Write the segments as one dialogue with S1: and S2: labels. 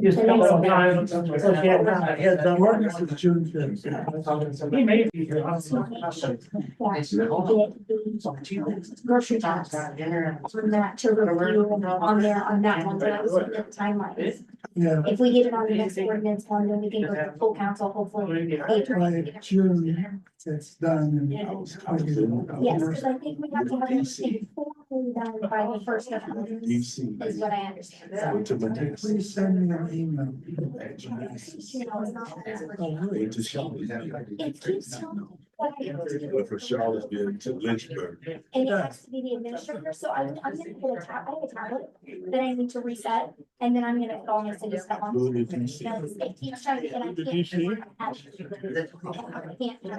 S1: Just come sometime.
S2: Ordinance is June 5th.
S1: He may be here.
S3: Grocery tax. On that to review on there on that one, but I was looking at the timelines.
S2: Yeah,
S3: If we get it on the next ordinance one, then we can go to full council, hopefully.
S2: by June, it's done.
S3: Yes, because I think we have to have everything formally done by the first of August, is what I understand. So,
S2: Please send me an email.
S3: you know, it's not. It keeps telling me what I have to do.
S4: But for Charlottesville to Lynchburg.
S3: And it has to be the administrator, so I'm gonna put a I have a tablet that I need to reset, and then I'm gonna put all my city stuff on.
S4: Who did you see?
S3: Because it keeps trying to, and I
S1: Did you see?
S3: can't. I can't. The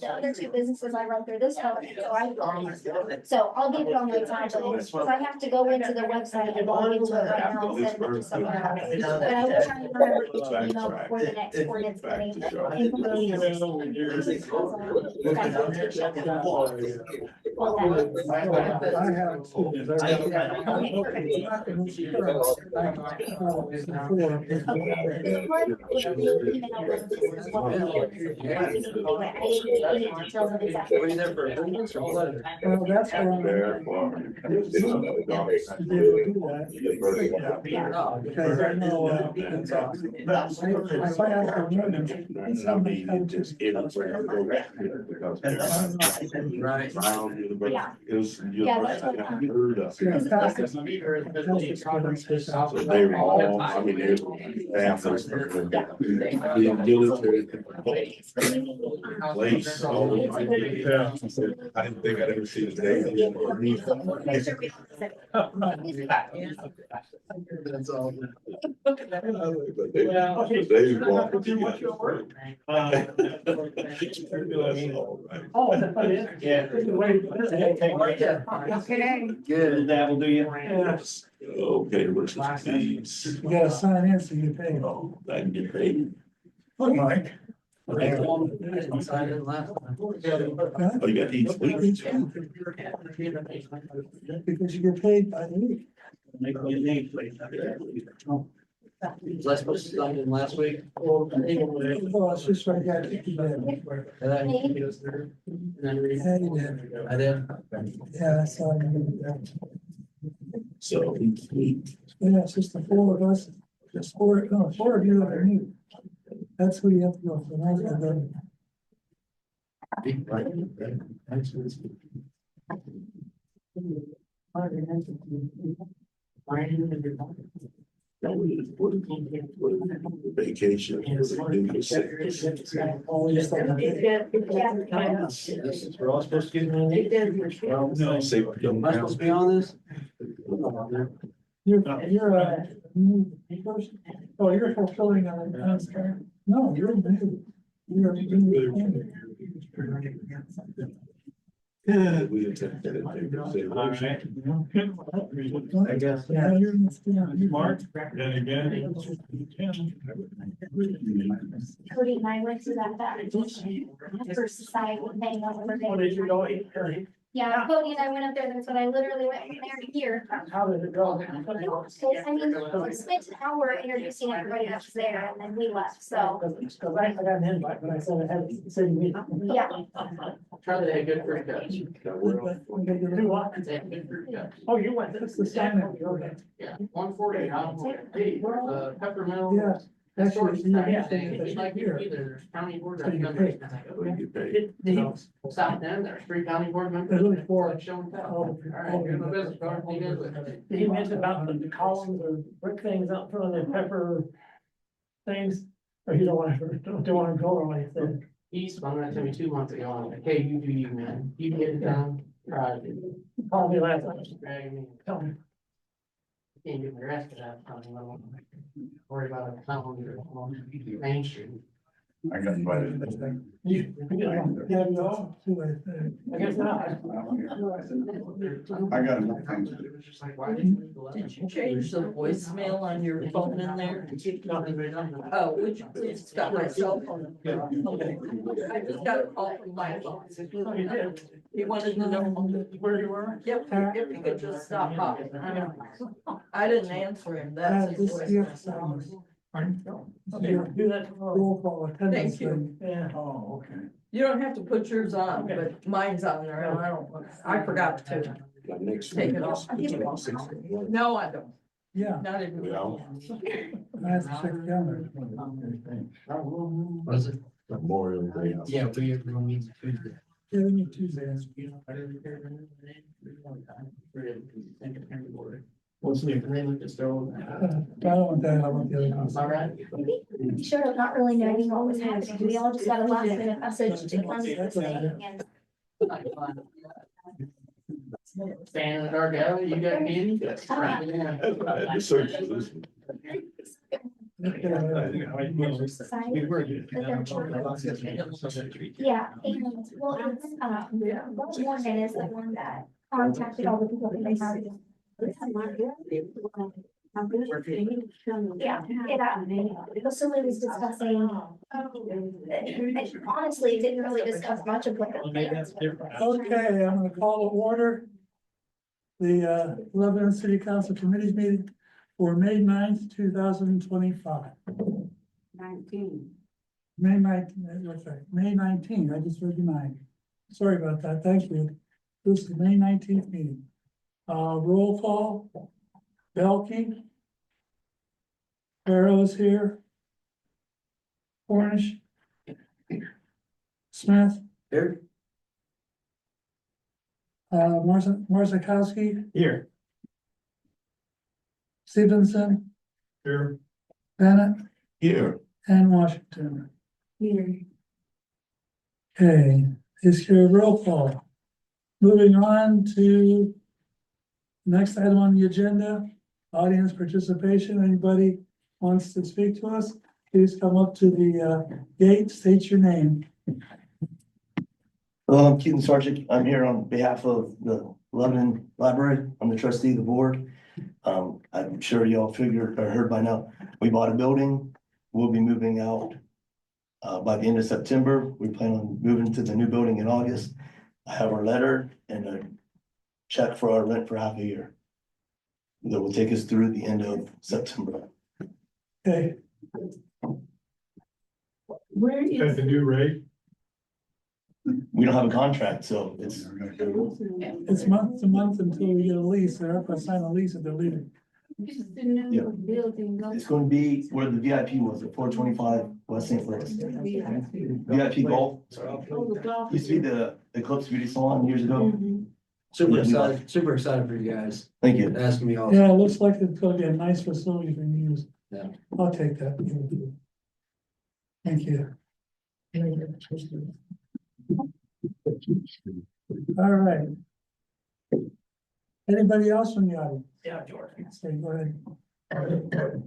S3: other two businesses I run through this phone, so I'll give it on my time, because I have to go into the website and log into it right now. And send it to someone else. But I will try and remember to email before the next ordinance meeting.
S2: I have. Well, that's because I know,
S4: It was.
S3: Yeah, that's what
S4: Heard of. So
S2: so
S4: they were all, I mean, they were athletes. The military place. So I didn't think I'd ever see the day.
S2: That's all.
S4: But they walked.
S1: Oh, yeah.
S2: Good.
S1: That will do you.
S4: Okay, what's these?
S2: You gotta sign in so you pay.
S4: Oh, I can get paid.
S2: Look, Mike.
S4: Oh, you got these weekly?
S2: Because you get paid by the week.
S1: Make me a name, please.
S5: Was I supposed to sign in last week?
S2: Oh, it's just right there.
S5: And then he goes through. And then read.
S2: Yeah, you did.
S5: I did.
S2: Yeah, I saw you.
S4: So.
S2: Yeah, it's just the four of us, just four of you that are new. That's who you have to go for. That's the good.
S4: Vacation.
S5: We're all supposed to get.
S4: No, say.
S5: Am I supposed to be on this?
S2: You're a new person? Oh, you're fulfilling on the contract? No, you're new. You're a new.
S4: Yeah. We attended it.
S5: I guess.
S2: Yeah, you're
S1: Mark, then again.
S3: Cody and I went to that for society thing over
S1: What did you
S3: there.
S1: go?
S3: Yeah, Cody and I went up there, that's what I literally went from there to here.
S1: How did it go?
S3: I mean, we spent an hour introducing everybody that was there and then we left, so,
S1: Because I got an invite, but I said I had a city meeting.
S3: yeah.
S5: Charlie had good fruit cuts.
S1: Do what?
S5: They had good fruit cuts.
S1: Oh, you went, that's the sign. Okay.
S5: Yeah, 140. Hey, peppermint.
S2: Yeah.
S5: That's
S2: Actually,
S5: sort of
S2: yeah,
S5: stuff. It's like
S2: here.
S5: either there's county board
S2: So you
S5: members.
S2: pay.
S5: And I go,
S4: We get paid.
S5: so, South End, there's 3 county board members.
S2: There's only 4.
S5: Like show and tell. All right, here's my business card. You guys look at it.
S1: Did he mention about the columns or brick things out front of the pepper things? Or you don't want to go or anything?
S5: He spun that to me 2 months ago. I'm like, hey, you do you, man. You get it done. Try it.
S1: He called me last night.
S5: Dragging me.
S1: Tell me.
S5: Can't get the rest of that. Worry about a calendar on Main Street.
S4: I got invited.
S2: Yeah, no, too late.
S1: I guess not.
S4: I got enough things to do.
S6: Did you change the voicemail on your phone in there? Oh, would you please, it's got my cell phone. Okay. I just got a call from my phone.
S1: Oh, you did?
S6: He wanted to know
S1: Where you were?
S6: if you could just stop by. I didn't answer him, that's his
S2: This here,
S6: voicemail.
S1: Okay, do that tomorrow.
S2: roll call attendance
S6: Thank you.
S2: thing.
S1: Yeah.
S4: Oh, okay.
S6: You don't have to put yours on, but mine's on there, and I forgot to take it off. No, I don't,
S2: Yeah,
S6: not even.
S4: Yeah.
S2: I have to check the calendar.
S5: Was it?
S4: Memorial Day.
S5: Yeah, we meet Tuesday.
S2: Yeah, we need Tuesdays.
S5: What's the name of the store?
S2: I don't want that, I want the other ones.
S5: All right.
S3: Maybe sure of not really knowing what was happening. We all just got a last minute message to come thing and
S5: Fan in the dark alley, you got a meeting?
S4: I had to search for this one.
S3: yeah, and well, it's Morgan is the one that contacted all the people that they hired. Yeah, the facility was discussing. Honestly, it didn't really discuss much of what.
S2: Okay, I'm gonna call to order the Lebanon City Council Committees meeting for May 9th, 2025.
S7: 19.
S2: May 19th, what's that? May 19th, I just heard the 9. Sorry about that, thank you. This is the May 19th meeting. Roll call. Belkey. Barrows here. Cornish. Smith.
S5: Here.
S2: Marzakowski,
S5: Here.
S2: Stevenson,
S5: Here.
S2: Bennett,
S4: Here.
S2: and Washington.
S7: Here.
S2: Okay, is here roll call. Moving on to next item on the agenda, audience participation. Anybody wants to speak to us? Please come up to the gate, state your name.
S8: Hello, I'm Keaton Sargent. I'm here on behalf of the Lebanon Library. I'm the trustee of the board. I'm sure y'all figured or heard by now, we bought a building. We'll be moving out by the end of September. We plan on moving to the new building in August. I have our letter and a check for our rent for half a year that will take us through the end of September.
S2: Okay,
S7: Where is?
S5: the new rate?
S8: We don't have a contract, so it's
S2: it's month to month until we get a lease. They're up to sign a lease if they're leaving.
S7: This is the new building.
S8: it's going to be where the VIP was at 425 West St. Louis. VIP Golf.
S7: Oh, the golf.
S8: Used to be the Eclipse Beauty Salon years ago.
S7: Mhm.
S5: Super excited for you guys.
S8: Thank you.
S5: Asking me all.
S2: Yeah, it looks like it's gonna be a nice facility to use.
S5: Yeah.
S2: I'll take that. Thank you. All right. Anybody else from the audience?
S1: Yeah, George.
S2: Say, go ahead.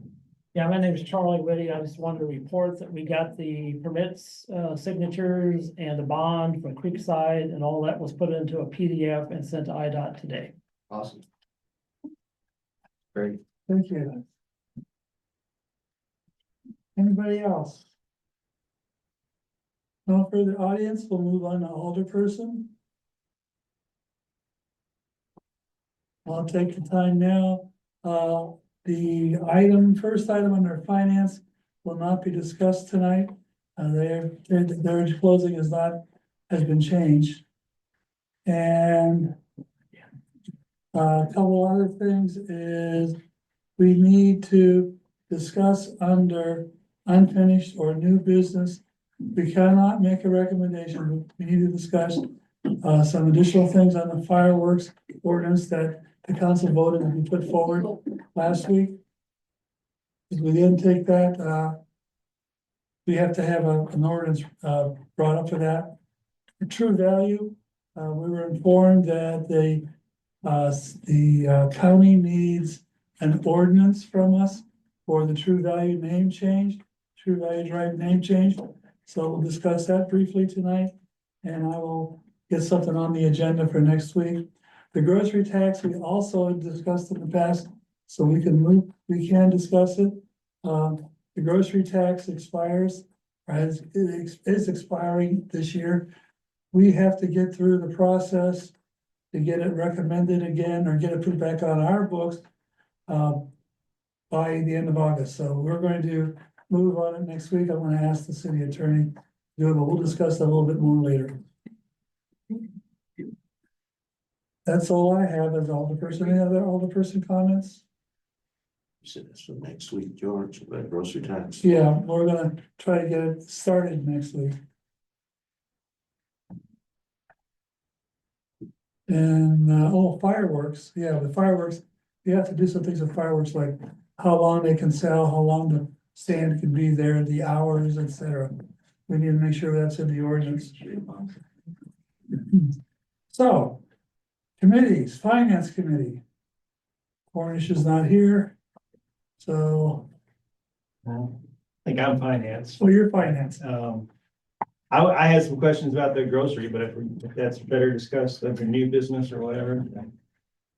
S1: Yeah, my name is Charlie Whitty. I just wanted to report that we got the permits, signatures and the bond from Creekside and all that was put into a PDF and sent to IDOT today.
S5: Awesome. Great.
S2: Thank you. Anybody else? No further audience, we'll move on to Alderperson. I'll take the time now. The first item under finance will not be discussed tonight. Their closing has been changed. And a couple other things is we need to discuss under unfinished or new business. We cannot make a recommendation, but we need to discuss some additional things on the fireworks ordinance that the council voted to be put forward last week. If we didn't take that, we have to have an ordinance brought up for that. The True Value, we were informed that the county needs an ordinance from us for the True Value name change, True Value Drive name change. So we'll discuss that briefly tonight, and I will get something on the agenda for next week. The grocery tax, we also discussed in the past, so we can discuss it. The grocery tax expires, as it is expiring this year. We have to get through the process to get it recommended again or get it put back on our books by the end of August. So we're going to move on it next week. I'm gonna ask the city attorney, but we'll discuss that a little bit more later. That's all I have as alderperson. Any other alderperson comments?
S4: You said that's for next week, George, about grocery tax.
S2: Yeah, we're gonna try to get it started next week. And, fireworks, yeah, the fireworks, you have to do some things with fireworks, like how long they can sell, how long the stand can be there, the hours, etc. We need to make sure that's in the ordinance. So, committees, finance committee. Cornish is not here. So,
S9: I think I'm finance.
S2: well, you're finance.
S9: I had some questions about the grocery, but if that's better discussed under new business or whatever.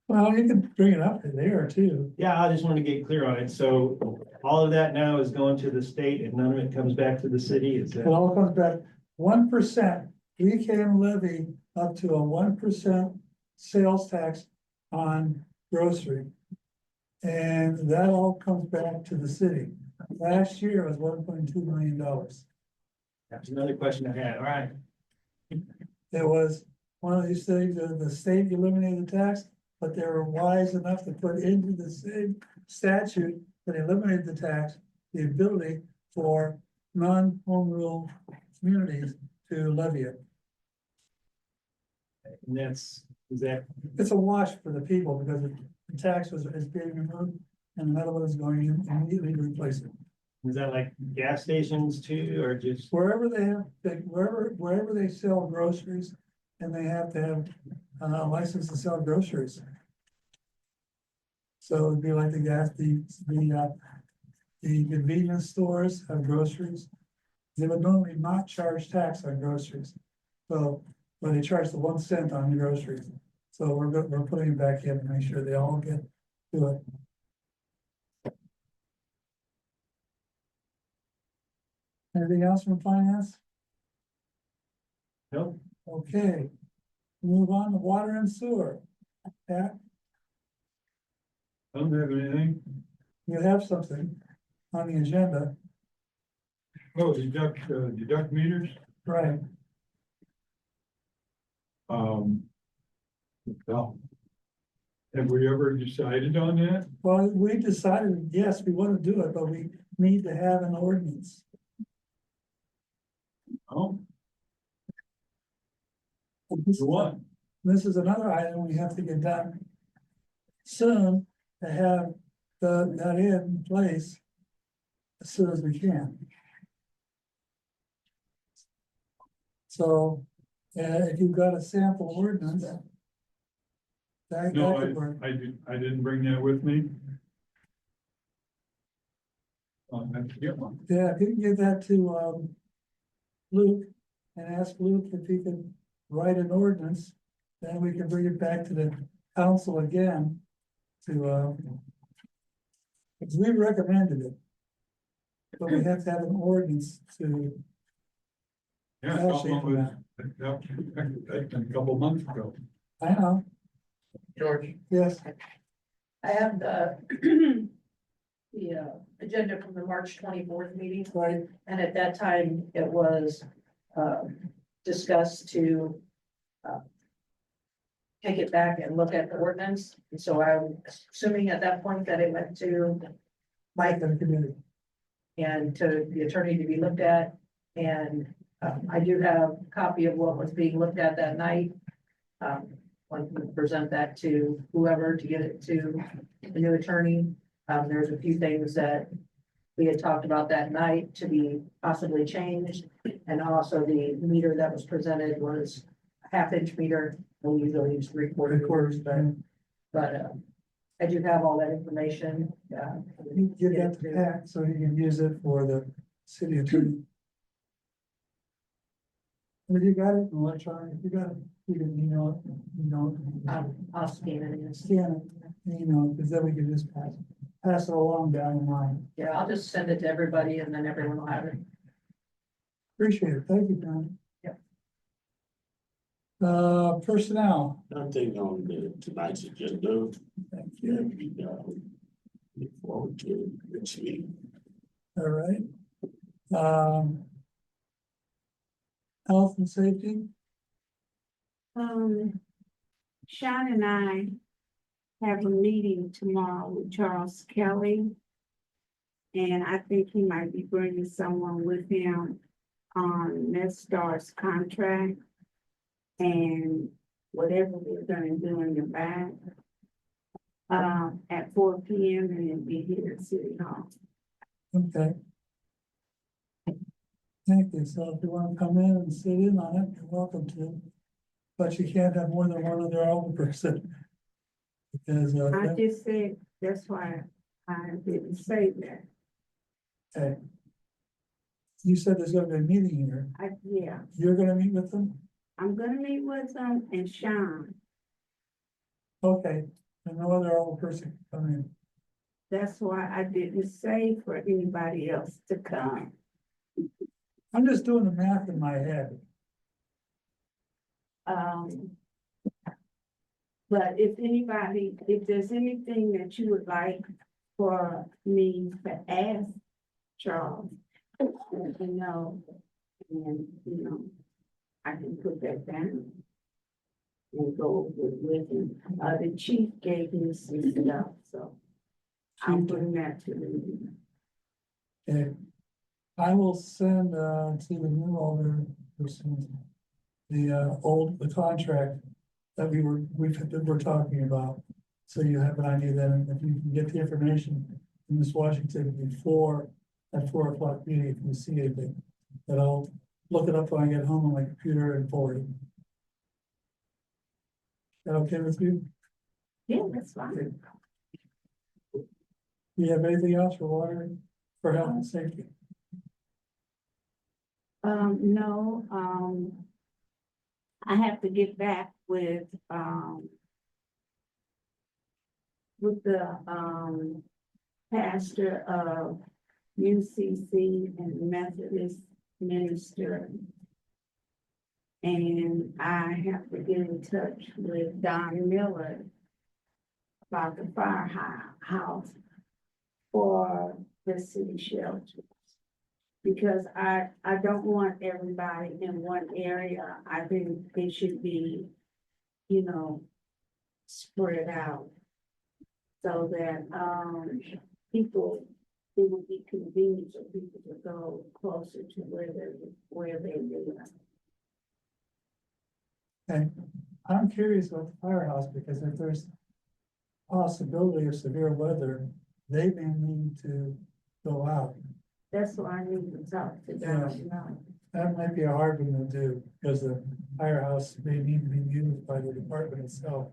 S2: Well, you can bring it up there too.
S9: Yeah, I just wanted to get clear on it. So all of that now is going to the state and none of it comes back to the city. Is
S2: It
S9: that?
S2: all comes back, 1%, we can levy up to a 1% sales tax on grocery. And that all comes back to the city. Last year it was $1.2 million.
S9: That's another question I had. All right.
S2: There was one of these things, the state eliminated the tax, but they were wise enough to put into the same statute that eliminated the tax, the ability for non-home rule communities to levy it.
S9: And is that,
S2: It's a wash for the people because the tax is being removed and another one is going in immediately to replace it.
S9: is that like gas stations too, or just?
S2: Wherever they have, wherever they sell groceries and they have to have a license to sell groceries. So it'd be like the convenience stores have groceries. They would normally not charge tax on groceries. So, but they charge the 1 cent on the groceries. So we're putting it back in to make sure they all get to it. Anything else from finance?
S9: Nope.
S2: Okay. Move on to water and sewer. Pat,
S10: I don't have anything.
S2: you have something on the agenda,
S10: Oh, deduct meters.
S2: right?
S10: Well, have we ever decided on that?
S2: Well, we decided, yes, we want to do it, but we need to have an ordinance.
S10: Oh,
S2: This
S10: for what?
S2: this is another item we have to get done soon to have that in place as soon as we can. So, if you've got a sample ordinance, that
S10: No,
S2: could work.
S10: I didn't bring that with me. I have to get one.
S2: Yeah, if you can give that to Luke and ask Luke if he can write an ordinance, then we can bring it back to the council again to because we recommended it. But we have to have an ordinance to,
S10: Yeah, a couple months ago.
S2: I know,
S5: George,
S2: yes,
S6: I have the agenda from the March 24th meeting,
S2: right,
S6: and at that time, it was discussed to take it back and look at the ordinance. And so I'm assuming at that point that it went to Mike
S2: the community.
S6: and to the attorney to be looked at. And I do have a copy of what was being looked at that night. Want to present that to whoever to get it to the new attorney. There's a few things that we had talked about that night to be possibly changed. And also the meter that was presented was a 1/2-inch meter, and we usually use 3/4.
S2: back.
S6: But I do have all that information.
S2: You give that to Pat so he can use it for the city attorney. If you got it, electronic, if you got it, you can email it,
S6: I'll scan it in.
S2: scan it, because then we can just pass it along down the line.
S6: Yeah, I'll just send it to everybody and then everyone will have it.
S2: Appreciate it, thank you, John.
S6: Yep.
S2: Personnel,
S4: Nothing on the tonight's agenda.
S2: thank you,
S4: And, look forward to next week.
S2: all right. Health and safety,
S7: Sean and I have a meeting tomorrow with Charles Kelly. And I think he might be bringing someone with him on Nestar's contract. And whatever we're gonna do in the back. At 4 p.m. and it'll be here at City Hall.
S2: okay. Thank you, so if you wanna come in and sit in on it, you're welcome to. But you can't have more than one other older person. Because,
S7: I just said, that's why I didn't say that.
S2: okay. You said there's gonna be a meeting here,
S7: Yeah,
S2: you're gonna meet with them?
S7: I'm gonna meet with them and Sean.
S2: Okay, and no other old person can come in.
S7: That's why I didn't say for anybody else to come.
S2: I'm just doing the math in my head.
S7: But if there's anything that you would like for me to ask Charles, let me know, and, I can put that down. And go with him. The chief gave me some stuff, so I'm putting that to him.
S2: Okay. I will send, to the new older person, the contract that we're talking about. So you have an idea then, if you can get the information from Ms. Washington before that 4 o'clock meeting, if you see anything, then I'll look it up when I get home on my computer and forward it. Is that okay with you?
S7: Yeah, that's fine.
S2: Do you have anything else for water, for health and safety?
S7: No, I have to get back with the pastor of UCC and Methodist minister. And I have to get in touch with Don Miller about the firehouse for the city shelters. Because I don't want everybody in one area. I think it should be, spread out. So that, it would be convenient for people to go closer to where they live.
S2: Okay, I'm curious about the firehouse, because if there's possibility of severe weather, they may need to go out.
S7: That's why I need to talk to them.
S2: That might be a hard one to do, because the firehouse may need to be used by the department itself.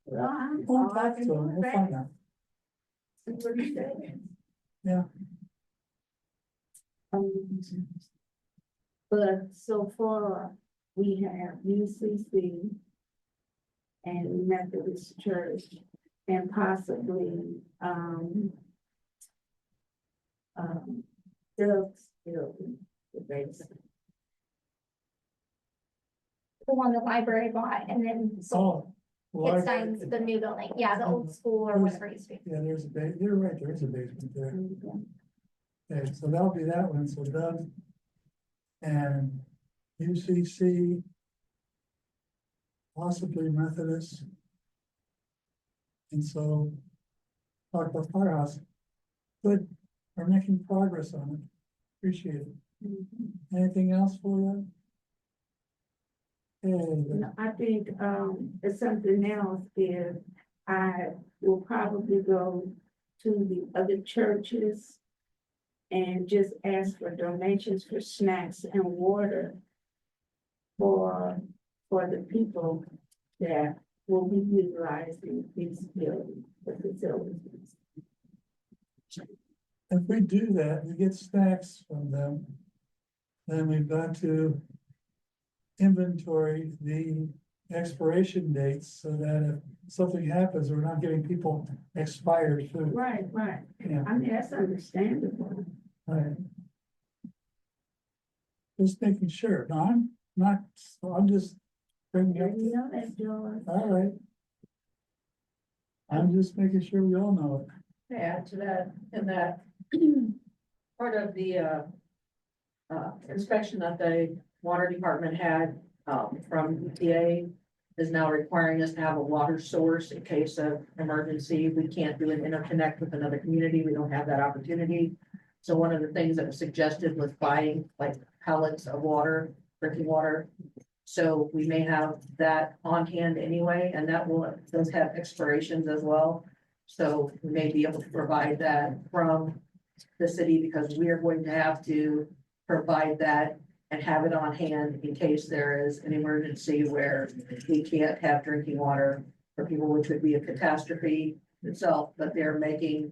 S7: Well,
S2: We'll talk to them, we'll find out.
S7: What he said.
S2: Yeah.
S7: But so far, we have UCC and Methodist Church and possibly, Doug's building, the basement.
S3: The one the library bought and then sold.
S2: Oh.
S3: It signs the new building, yeah, the old school or whatever it used to be.
S2: Yeah, there's you're right, there is a basement there. Okay, so that'll be that one, so Doug and UCC, possibly Methodist. And so, talk about firehouse. Good, we're making progress on it. Appreciate it. Anything else for that?
S7: No, I think, it's something else is I will probably go to the other churches and just ask for donations for snacks and water for the people that will be utilizing these buildings, the facilities.
S2: If we do that, we get snacks from them, then we've got to inventory the expiration dates so that if something happens, we're not giving people expired food.
S7: Right, right.
S2: Yeah,
S7: I mean, that's understandable.
S2: right. Just making sure. No, I'm not, I'm just bringing up,
S7: You know that, George.
S2: all right. I'm just making sure we all know it.
S6: Add to that, and that part of the inspection that the water department had from EPA is now requiring us to have a water source in case of emergency. We can't do an interconnect with another community. We don't have that opportunity. So one of the things that was suggested was buying like pallets of water, drinking water. So we may have that on hand anyway, and that does have expirations as well. So we may be able to provide that from the city because we are going to have to provide that and have it on hand in case there is an emergency where we can't have drinking water for people, which would be a catastrophe itself, but they're making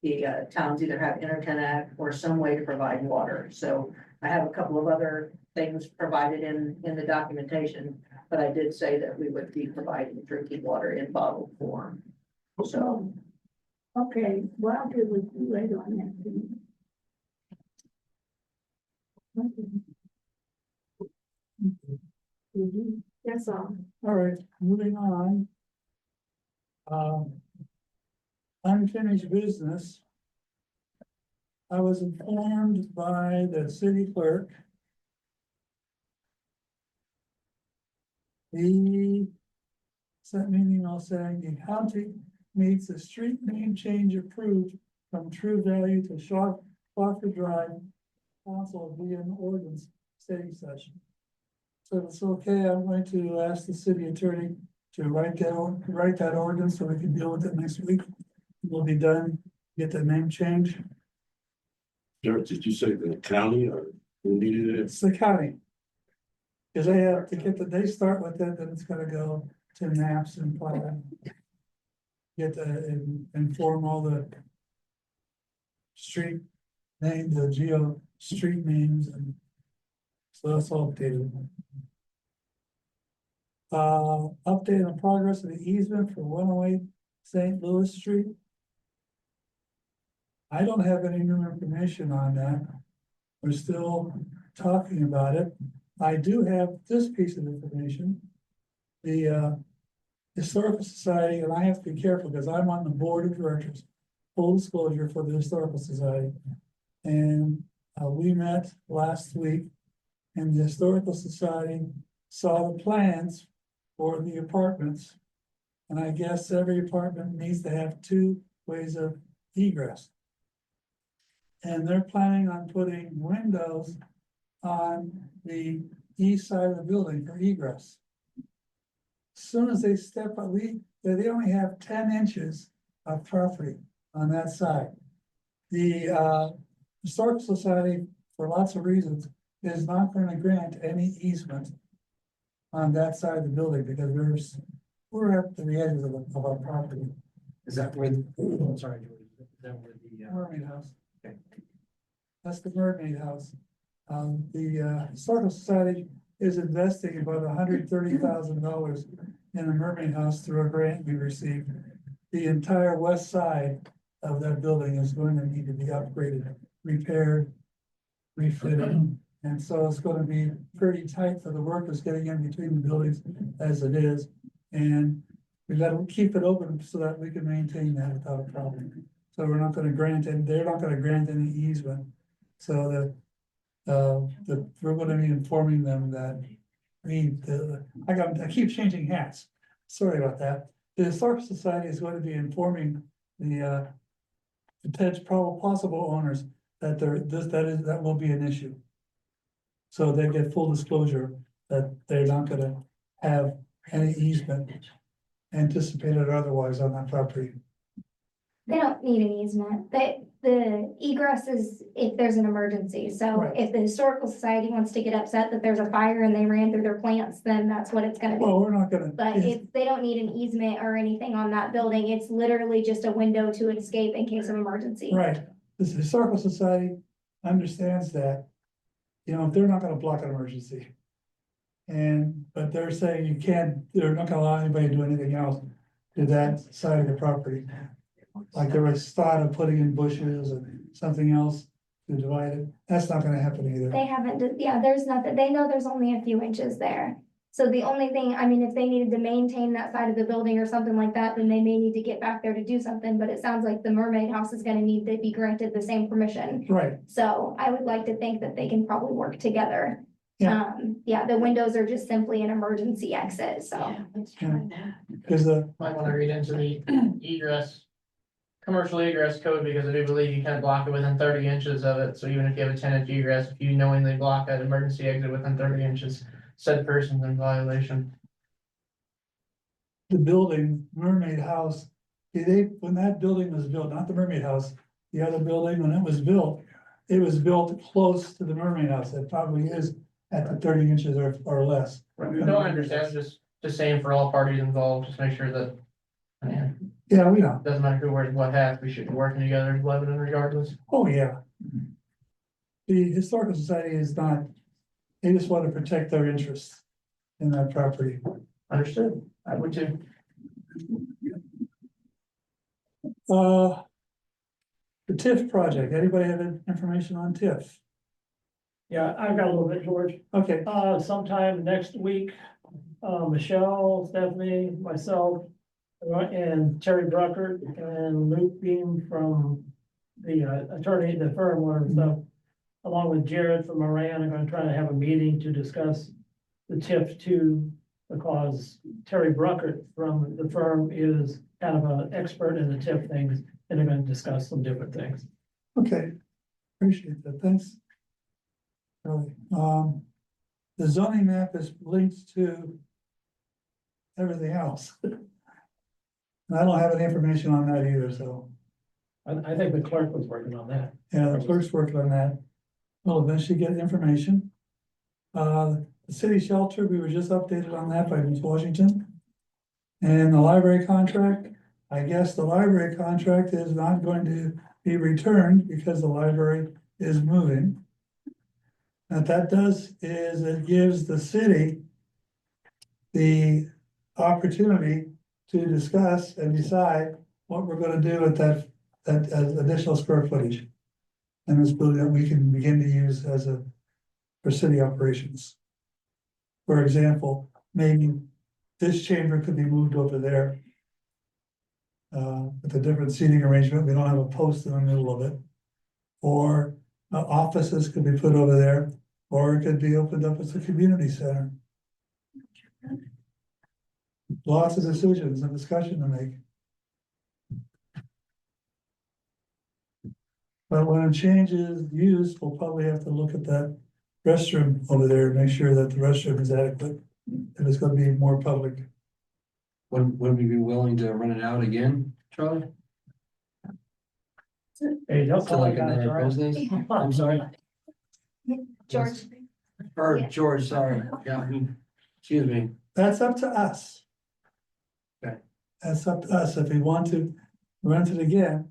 S6: the towns either have interconnect or some way to provide water. So I have a couple of other things provided in the documentation, but I did say that we would be providing drinking water in bottled form. So,
S7: Okay, well, I'll get with you later on that. That's all.
S2: All right, moving on. Unfinished business. I was informed by the city clerk. He sent me an email saying the county needs a street name change approved from True Value to Schlocker Drive. Council will be an ordinance study session. So if it's okay, I'm going to ask the city attorney to write that ordinance so we can deal with it next week. We'll be done, get the name change.
S4: Derek, did you say the county or who needed it?
S2: It's the county. Cause they have to they start with it, then it's gonna go to maps and plan. Get inform all the street name, the street names and so that's all updated. Update on progress of the easement for 108 St. Louis Street. I don't have any new information on that. We're still talking about it. I do have this piece of information. The Historical Society, and I have to be careful because I'm on the board of directors, full disclosure for the Historical Society. And we met last week and the Historical Society saw the plans for the apartments. And I guess every apartment needs to have 2 ways of egress. And they're planning on putting windows on the east side of the building for egress. As soon as they step up, they only have 10 inches of property on that side. The Historical Society, for lots of reasons, is not going to grant any easement on that side of the building because we're up to the edges of our property.
S5: Is that where, I'm sorry, George, is that where the,
S2: Mermaid House.
S5: Okay.
S2: That's the Mermaid House. The Historical Society is investing about $130,000 in the Mermaid House through a grant we received. The entire west side of that building is going to need to be upgraded, repaired, refitted. And so it's going to be pretty tight for the workers getting in between the buildings as it is. And we've got to keep it open so that we can maintain that without a problem. So we're not going to grant it, they're not going to grant any easement. So we're going to be informing them that I keep changing hats. Sorry about that. The Historical Society is going to be informing the potential possible owners that that will be an issue. So they get full disclosure that they're not going to have any easement anticipated or otherwise on that property.
S3: They don't need an easement. The egress is if there's an emergency. So
S2: Right.
S3: if the Historical Society wants to get upset that there's a fire and they ran through their plants, then that's what it's gonna be.
S2: Well, we're not gonna.
S3: But if they don't need an easement or anything on that building, it's literally just a window to escape in case of emergency.
S2: Right, the Historical Society understands that, you know, they're not gonna block an emergency. but they're saying you can't, they're not gonna allow anybody to do anything else to that side of the property. Like there was thought of putting in bushes and something else to divide it. That's not gonna happen either.
S3: They haven't, yeah, there's nothing, they know there's only a few inches there. So the only thing, I mean, if they needed to maintain that side of the building or something like that, then they may need to get back there to do something, but it sounds like the Mermaid House is gonna need to be granted the same permission.
S2: Right,
S3: So I would like to think that they can probably work together.
S2: Yeah.
S3: Yeah, the windows are just simply an emergency exit, so.
S5: Let's try that.
S2: because
S5: Might wanna read into the egress. Commercial egress code, because I do believe you can't block it within 30 inches of it, so even if you have a 10-inch egress, if you knowingly block that emergency exit within 30 inches, said person's in violation.
S2: the building, Mermaid House, when that building was built, not the Mermaid House, the other building, when it was built close to the Mermaid House. It probably is at the 30 inches or less.
S5: No, I understand, just saying for all parties involved, just make sure that, I mean,
S2: Yeah, we know.
S5: doesn't matter who wears what hat, we should be working together in Lebanon regardless.
S2: Oh, yeah. The Historical Society is not, they just want to protect their interests in that property.
S5: Understood, I would too.
S2: The TIF project, anybody have any information on TIF?
S1: Yeah, I've got a little bit, George.
S2: Okay,
S1: Sometime next week, Michelle, Stephanie, myself, and Terry Bruckert and Luke Beam from the attorney, the firm, whatever stuff, along with Jared from Moran, are gonna try to have a meeting to discuss the TIF two, because Terry Bruckert from the firm is kind of an expert in the TIF things, and they're gonna discuss some different things.
S2: okay. Appreciate that, thanks. Really, the zoning map is linked to everything else. And I don't have any information on that either, so,
S1: I think the clerk was working on that.
S2: yeah, the clerk's working on that. We'll eventually get information. The city shelter, we were just updated on that by Ms. Washington. And the library contract, I guess the library contract is not going to be returned because the library is moving. What that does is it gives the city the opportunity to discuss and decide what we're gonna do with that additional square footage. And this building that we can begin to use for city operations. For example, maybe this chamber could be moved over there. With a different seating arrangement, we don't have a post in the middle of it. Or offices could be put over there, or it could be opened up as a community center. Lots of decisions and discussion to make. But when it changes use, we'll probably have to look at that restroom over there, and make sure that the restroom is adequate. If it's gonna be more public.
S11: Would we be willing to run it out again, Charlie?
S1: Hey, that's
S11: To
S1: all I
S11: like
S1: got.
S11: another
S1: Charles.
S11: business? I'm sorry,
S3: George,
S11: or
S3: Yeah.
S11: George, sorry, yeah, excuse me.
S2: That's up to us.
S11: Okay.
S2: That's up to us if we want to rent it again.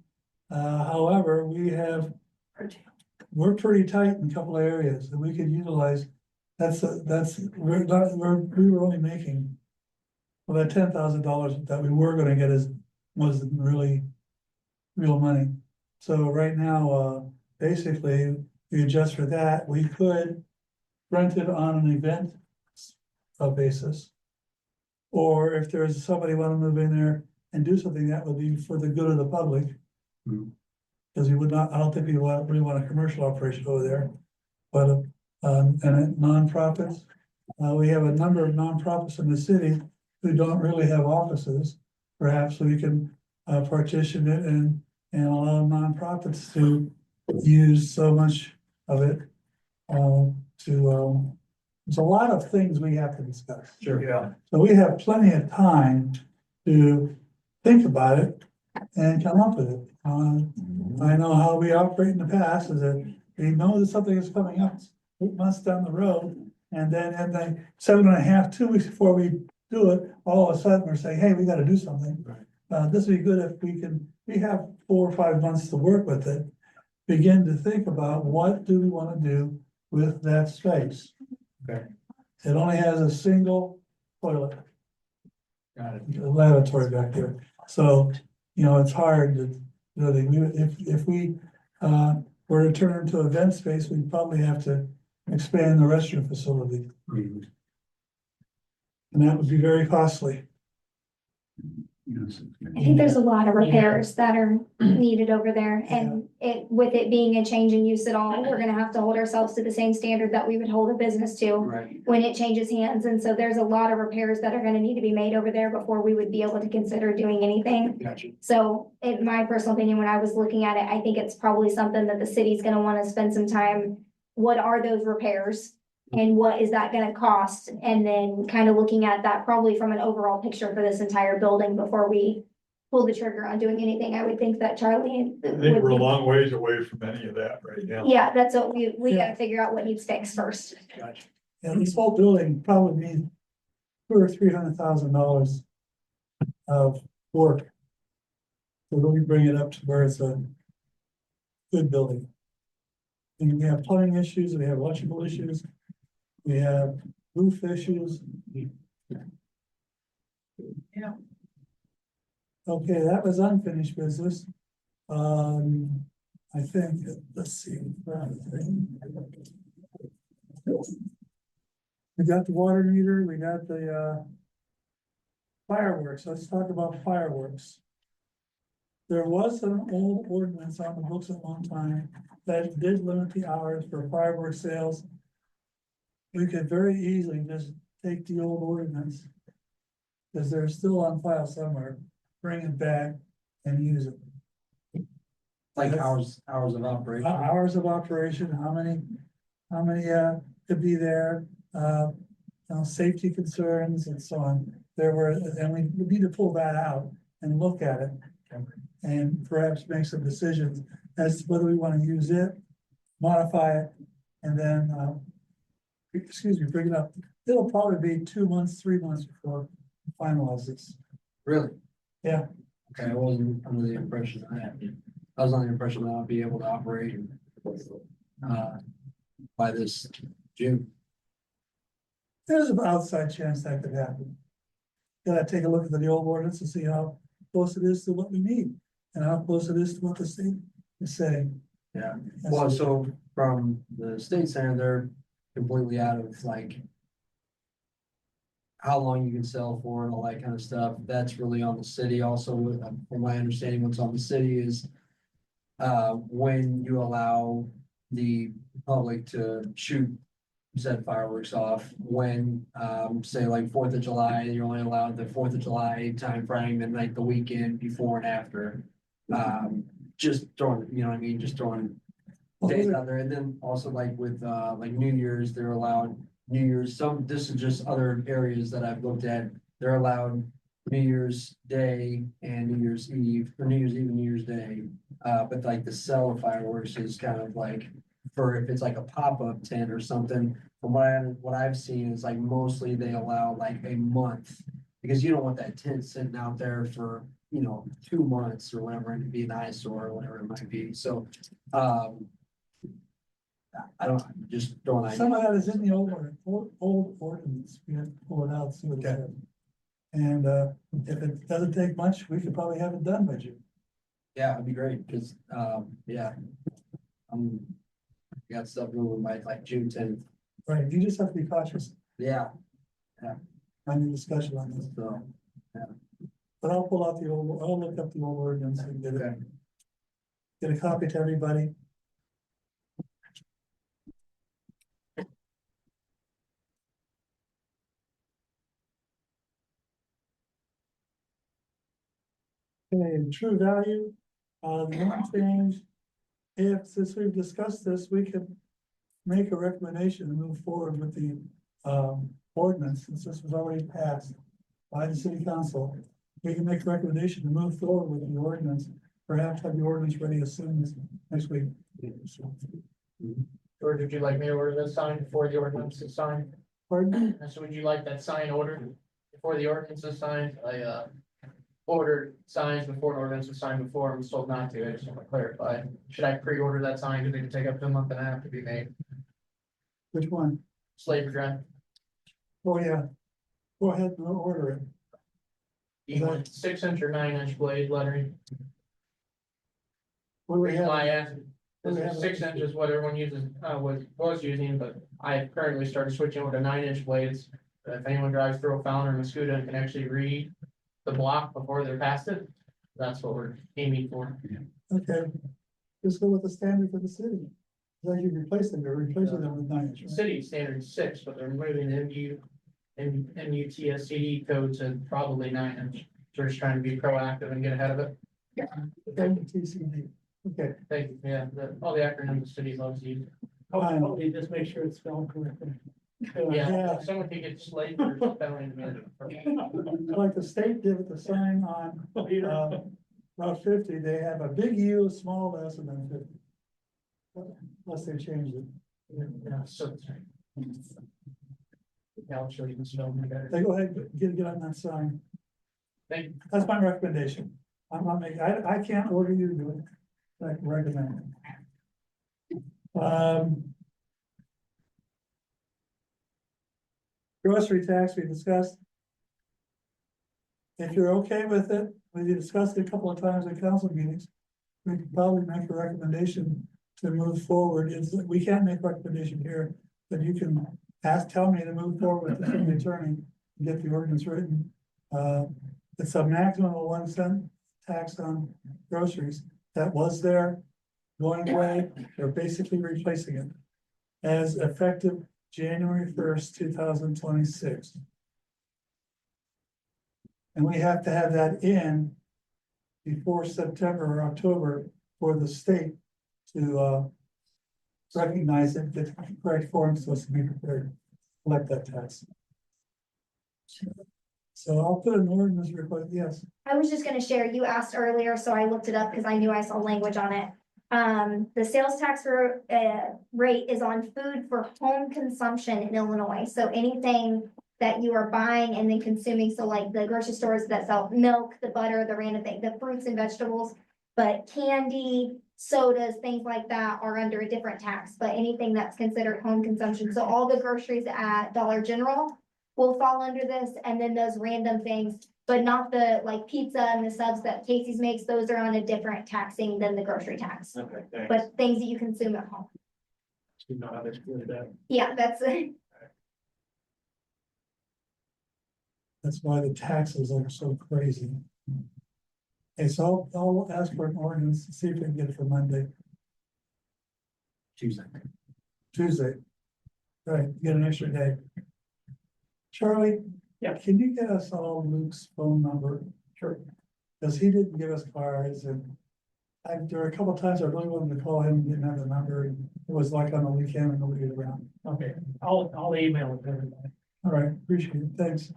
S2: However, we're pretty tight in a couple of areas that we could utilize. We were only making. Well, that $10,000 that we were gonna get wasn't really real money. So right now, basically, we adjust for that, we could rent it on an event basis. Or if there's somebody wanna move in there and do something, that would be for the good of the public.
S11: Hmm.
S2: Cause we would not, I don't think we really want a commercial operation over there, but, and nonprofits. We have a number of nonprofits in the city who don't really have offices. Perhaps we can, partition it and allow nonprofits to use so much of it. There's a lot of things we have to discuss.
S9: Sure. Yeah.
S2: So we have plenty of time to think about it and come up with it. I know how we operate in the past is that we know that something is coming up 8 months down the road. And then in the 7.5, 2 weeks before we do it, all of a sudden we're saying, hey, we gotta do something. This would be good if we have 4 or 5 months to work with it. Begin to think about what do we wanna do with that space.
S9: Okay.
S2: It only has a single toilet,
S11: Got it.
S2: a lavatory back there. So, you know, it's hard to, you know, if we, were to turn into event space, we'd probably have to expand the restroom facility.
S11: Mhm.
S2: And that would be very costly.
S3: I think there's a lot of repairs that are needed over there, and with it being a change in use at all, we're gonna have to hold ourselves to the same standard that we would hold a business to
S11: Right.
S3: when it changes hands, and so there's a lot of repairs that are gonna need to be made over there before we would be able to consider doing anything.
S11: Gotcha.
S3: So in my personal opinion, when I was looking at it, I think it's probably something that the city's gonna wanna spend some time. What are those repairs? And what is that gonna cost? And then kind of looking at that probably from an overall picture for this entire building before we pull the trigger on doing anything. I would think that Charlie.
S10: I think we're a long ways away from any of that right now.
S3: Yeah, that's what we gotta figure out what needs fixed first.
S11: Gotcha.
S2: And this whole building probably needs $200,000 or $300,000 of work. So let me bring it up to where it's a good building. And we have plumbing issues, we have electrical issues, we have roof issues.
S6: Yeah.
S2: Okay, that was unfinished business. I think, let's see. We got the water meter, we got the fireworks. Let's talk about fireworks. There was an old ordinance on the books at one time that did limit the hours for fireworks sales. We could very easily just take the old ordinance, because they're still on file somewhere, bring it back and use it.
S11: Like hours of operation.
S2: Hours of operation, how many could be there, you know, safety concerns and so on. There were, and we need to pull that out and look at it. And perhaps make some decisions as to whether we want to use it, modify it, and then, bring it up. It'll probably be 2 months, 3 months before we finalize this.
S11: Really?
S2: Yeah.
S11: Okay, I wasn't under the impression that, I was under the impression that I'd be able to operate by this June.
S2: There's an outside chance that could happen. Gotta take a look at the old ordinance and see how close it is to what we need and how close it is to what the state is saying.
S11: Yeah, well, so from the state center, they're completely out of like how long you can sell for and all that kind of stuff. That's really on the city also. From my understanding, what's on the city is when you allow the public to shoot said fireworks off, when say like 4th of July, you're only allowed the 4th of July time frame and like the weekend before and after. Just throwing, you know what I mean, just throwing days out there. And then also like with like New Year's, they're allowed New Year's, this is just other areas that I've looked at, they're allowed New Year's Day and New Year's Eve, or New Year's Eve and New Year's Day. But like the sell of fireworks is kind of like, for if it's like a pop-up tent or something, from what I've seen is like mostly they allow like a month. Because you don't want that tent sitting out there for, you know, 2 months or whatever, and be an eyesore or whatever it might be, so. I don't, just throwing.
S2: Some of that is in the old ordinance, we have to pull it out, see what it says. And if it doesn't take much, we could probably have it done by June.
S11: Yeah, it'd be great, because, yeah. Got stuff moving by like June 10th.
S2: Right, you just have to be cautious
S11: Yeah,
S2: on the discussion on this.
S11: so,
S2: But I'll pull out I'll look up the old ordinance and get a copy to everybody. Okay, true value, the one change, since we've discussed this, we could make a recommendation to move forward with the ordinance, since this was already passed by the city council. We can make a recommendation to move forward with the ordinance, perhaps have the ordinance ready as soon as next week.
S5: Or would you like me to order that sign before the ordinance is signed?
S2: Pardon?
S5: And so would you like that sign ordered before the ordinance is signed? I ordered signs before an ordinance was signed before, and was told not to. I just want to clarify. Should I pre-order that sign? Because it can take up to a month and a half to be made.
S2: Which one?
S5: Slavery Drive.
S2: Oh, yeah. Go ahead and order it.
S5: You want 6-inch or 9-inch blade lettering?
S2: What do we
S5: Reason why I
S2: have?
S5: asked,
S2: What
S5: is
S2: do we
S5: that
S2: have?
S5: 6 inches what everyone uses, was using, but I currently started switching over to 9-inch blades. If anyone drives through a Founder and Mascuda and can actually read the block before they're past it, that's what we're aiming for.
S2: Okay. Just go with the standard for the city. Then you replace them, you're replacing them with 9-inch. right?
S5: City standard is 6, but they're moving the MUTSCD code to probably 9-inch. So we're just trying to be proactive and get ahead of it.
S2: TCD. Okay,
S5: Thank you, yeah, all the acronyms the city loves to use.
S1: Hopefully, just make sure it's spelled correctly.
S5: Yeah,
S2: Yeah.
S5: if someone could get slated for spelling.
S2: like the state did with the sign on, Route 50, they have a big U, a small s, and then 50. Unless they changed it.
S5: Yeah, so. Yeah, I'll show you the spelling better.
S2: They go ahead, get on that sign.
S5: Thank you.
S2: That's my recommendation. I'm not making, I can't order you to do it. I recommend it. Grocery tax we discussed. If you're okay with it, we discussed it a couple of times at council meetings. We could probably make a recommendation to move forward. We can't make a recommendation here, but you can tell me to move forward with the city attorney and get the ordinance written. It's a maximum of 1 cent tax on groceries. That was there, going away. They're basically replacing it as effective January 1st, 2026. And we have to have that in before September or October for the state to recognize it, the correct form supposed to be prepared, to collect that tax. So I'll put an ordinance request, yes.
S3: I was just gonna share, you asked earlier, so I looked it up because I knew I saw language on it. The sales tax rate is on food for home consumption in Illinois, so anything that you are buying and then consuming, so like the grocery stores that sell milk, the butter, the random thing, the fruits and vegetables. But candy, sodas, things like that are under a different tax, but anything that's considered home consumption, so all the groceries at Dollar General will fall under this, and then those random things, but not the like pizza and the subs that Casey's makes, those are on a different taxing than the grocery tax.
S9: Okay, thanks.
S3: But things that you consume at home.
S1: You know how they split it up.
S3: Yeah, that's it.
S2: That's why the taxes are so crazy. Okay, so I'll ask for an ordinance, see if we can get it for Monday, Tuesday. Right, get an extra day. Charlie?
S1: Yeah.
S2: Can you get us all Luke's phone number? Sure. Because he didn't give us cards and there were a couple of times I really wanted to call him and didn't have the number. And it was like on the weekend and nobody was around.
S1: Okay, I'll email it to everybody.
S2: All right, appreciate it, thanks.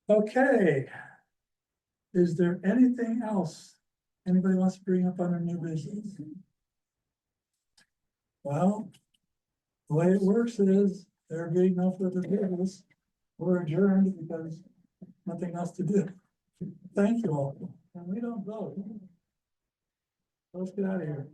S2: Okay. Is there anything else anybody wants to bring up on our new business? Well, the way it works is there being no further business. We're adjourned because nothing else to do. Thank you all. And we don't vote. Let's get out of here.